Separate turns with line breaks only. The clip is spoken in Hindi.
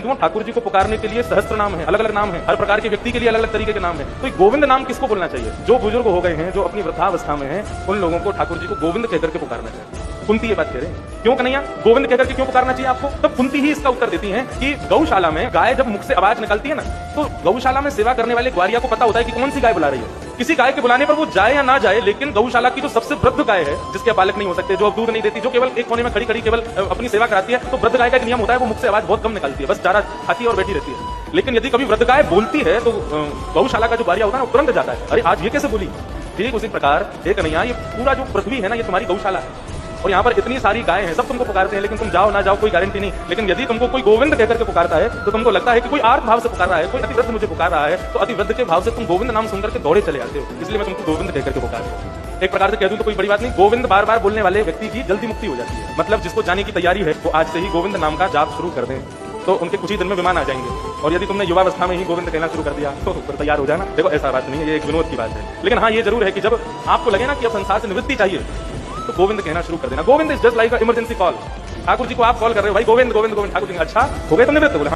हिंदुओं ठाकुर जी को पुकारने के लिए सहस्त्र नाम है, अलग अलग नाम है, हर प्रकार के व्यक्ति के लिए अलग अलग तरीके के नाम है। तो गोविंद नाम किसको बोलना चाहिए? जो बुजुर्ग हो गए हैं, जो अपनी वृद्धावस्था में हैं, उन लोगों को ठाकुर जी को गोविंद कहकर के पुकारना चाहिए। कुंती ये बात कह रहे हैं, क्यों कन्हैया गोविंद कहकर के क्यों पुकारना चाहिए आपको? तब कुंती ही इसका उत्तर देती हैं कि गौशाला में गाय जब मुख से आवाज निकलती है ना, तो गौशाला में सेवा करने वाले ग्वारिया को पता होता है कि कौन सी गाय बुला रही है। किसी गाय के बुलाने पर वो जाए या ना जाए, लेकिन गौशाला की जो सबसे वृद्ध गाय है, जिसके बालक नहीं हो सकते, जो अब दूध नहीं देती, जो केवल एक कोने में खड़ी खड़ी केवल अपनी सेवा कराती है, तो वृद्ध गाय का एक नियम होता है, वो मुख से आवाज बहुत कम निकालती है, बस चारा खाती है और बैठी रहती है। लेकिन यदि कभी वृद्ध गाय बोलती है तो गौशाला का जो ग्वारिया होता है ना, तुरंत जाता है, अरे आज ये कैसे बोली। ठीक उसी प्रकार हे कन्हैया, ये पूरा जो पृथ्वी है ना, ये तुम्हारी गौशाला है और यहाँ पर इतनी सारी गाय हैं, सब तुमको पुकारते हैं, लेकिन तुम जाओ ना जाओ कोई गारंटी नहीं। लेकिन यदि तुमको कोई गोविंद कहकर के पुकारता है तो तुमको लगता है कि कोई आर्त भाव से पुकार रहा है, कोई अतिवृद्ध मुझे पुकार रहा है, तो अतिवृद्ध के भाव से तुम गोविंद नाम सुनकर के दौड़े चले आते हो। इसलिए मैं तुमको गोविंद कहकर के पुकार रहा हूँ। एक प्रकार से कह दूं तो कोई बड़ी बात नहीं, गोविंद बार बार बोलने वाले व्यक्ति की जल्दी मुक्ति हो जाती है। मतलब जिसको जाने की तैयारी है वो आज से ही गोविंद नाम का जाप शुरू कर दें, तो उनके कुछ ही दिन में विमान आ जाएंगे। और यदि तुमने युवावस्था में ही गोविंद कहना शुरू कर दिया तो फिर तैयार हो जाना। देखो ऐसा बात नहीं है, ये एक विनोद की बात है। लेकिन हाँ, ये जरूर है कि जब आपको लगे ना कि अब संसार से निवृत्ति चाहिए, तो गोविंद कहना शुरू कर देना। Govind is just like emergency call. Thakur ji को आप कॉल कर रहे हो, भाई गोविंद गोविंद गोविंद, ठाकुर जी अच्छा हो गए तो निवृत्त, बोले